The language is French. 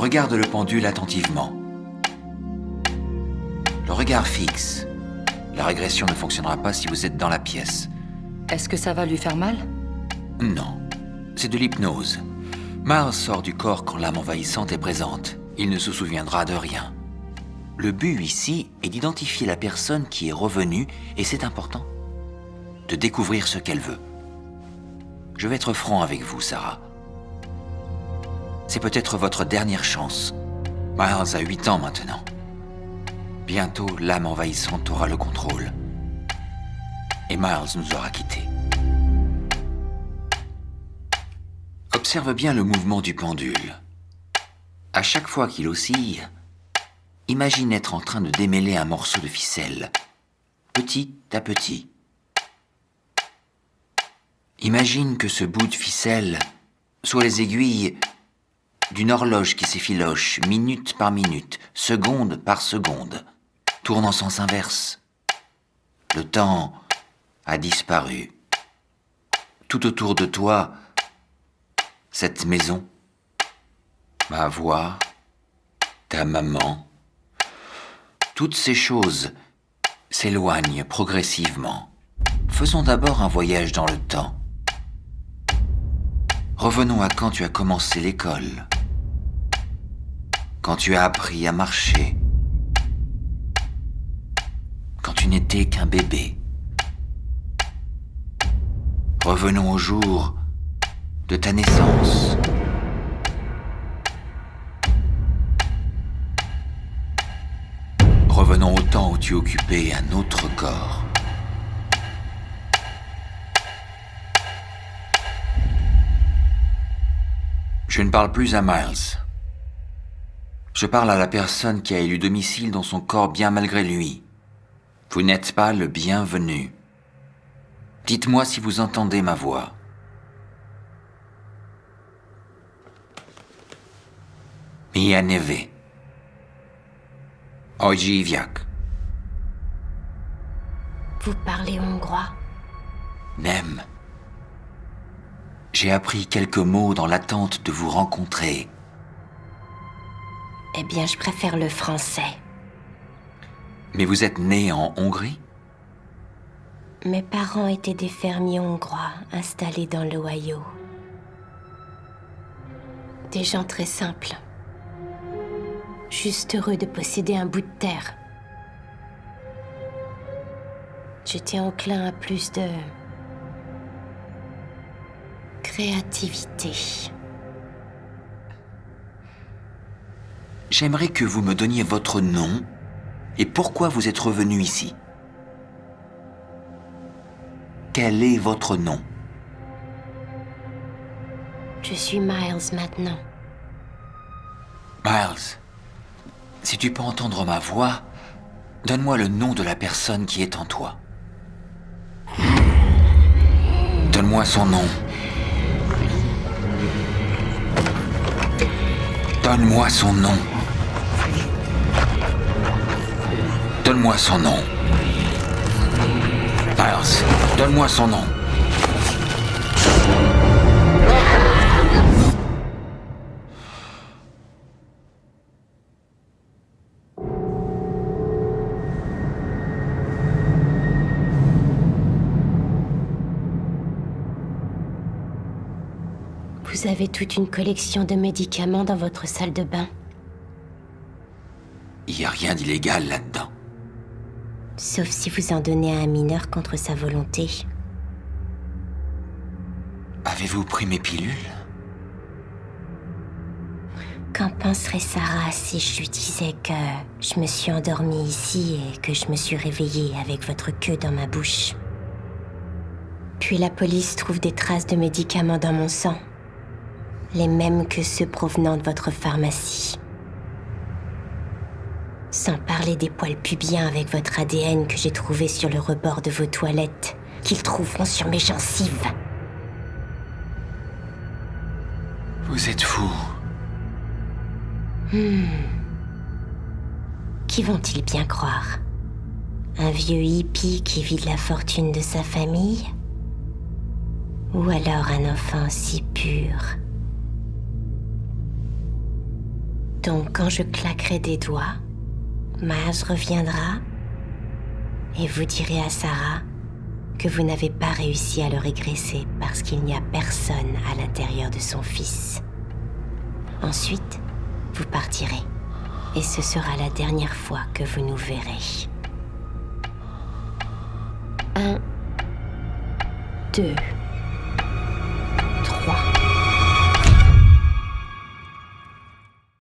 Regarde le pendule attentivement. Le regard fixe. La régression ne fonctionnera pas si vous êtes dans la pièce. Est-ce que ça va lui faire mal? Non, c'est de l'hypnose. Miles sort du corps quand l'âme envahissante est présente. Il ne se souviendra de rien. Le but ici est d'identifier la personne qui est revenue, et c'est important. De découvrir ce qu'elle veut. Je vais être franc avec vous, Sarah. C'est peut-être votre dernière chance. Miles a 8 ans maintenant. Bientôt, l'âme envahissante aura le contrôle. Et Miles nous aura quittés. Observe bien le mouvement du pendule. À chaque fois qu'il oscille, imagine être en train de démêler un morceau de ficelle, petit à petit. Imagine que ce bout de ficelle soit les aiguilles d'une horloge qui s'effiloche minute par minute, seconde par seconde, tourne en sens inverse. Le temps a disparu. Tout autour de toi, cette maison, ma voix, ta maman, toutes ces choses s'éloignent progressivement. Faisons d'abord un voyage dans le temps. Revenons à quand tu as commencé l'école, quand tu as appris à marcher, quand tu n'étais qu'un bébé. Revenons au jour de ta naissance. Revenons au temps où tu occupais un autre corps. Je ne parle plus à Miles. Je parle à la personne qui a élu domicile dans son corps bien malgré lui. Vous n'êtes pas le bienvenu. Dites-moi si vous entendez ma voix. Mia neve. Ojiviak. Vous parlez hongrois? Nem. J'ai appris quelques mots dans l'attente de vous rencontrer. Eh bien, je préfère le français. Mais vous êtes né en Hongrie? Mes parents étaient des fermiers hongrois installés dans l'Ohio. Des gens très simples. Juste heureux de posséder un bout de terre. J'étais enclin à plus de créativité. J'aimerais que vous me donniez votre nom et pourquoi vous êtes revenu ici. Quel est votre nom? Je suis Miles maintenant. Miles, si tu peux entendre ma voix, donne-moi le nom de la personne qui est en toi. Donne-moi son nom. Donne-moi son nom. Donne-moi son nom. Miles, donne-moi son nom. Vous avez toute une collection de médicaments dans votre salle de bain. Il n'y a rien d'illégal là-dedans. Sauf si vous en donnez à un mineur contre sa volonté. Avez-vous pris mes pilules? Qu'en penserait Sarah si je lui disais que je me suis endormie ici et que je me suis réveillée avec votre queue dans ma bouche? Puis la police trouve des traces de médicaments dans mon sang. Les mêmes que ceux provenant de votre pharmacie. Sans parler des poils pubiens avec votre ADN que j'ai trouvé sur le rebord de vos toilettes, qu'ils trouveront sur mes gencives. Vous êtes fou. Qui vont-ils bien croire? Un vieux hippie qui vide la fortune de sa famille? Ou alors un enfant si pur? Donc quand je claquerai des doigts, Miles reviendra et vous direz à Sarah que vous n'avez pas réussi à le régresser parce qu'il n'y a personne à l'intérieur de son fils. Ensuite, vous partirez et ce sera la dernière fois que vous nous verrez. 1, 2...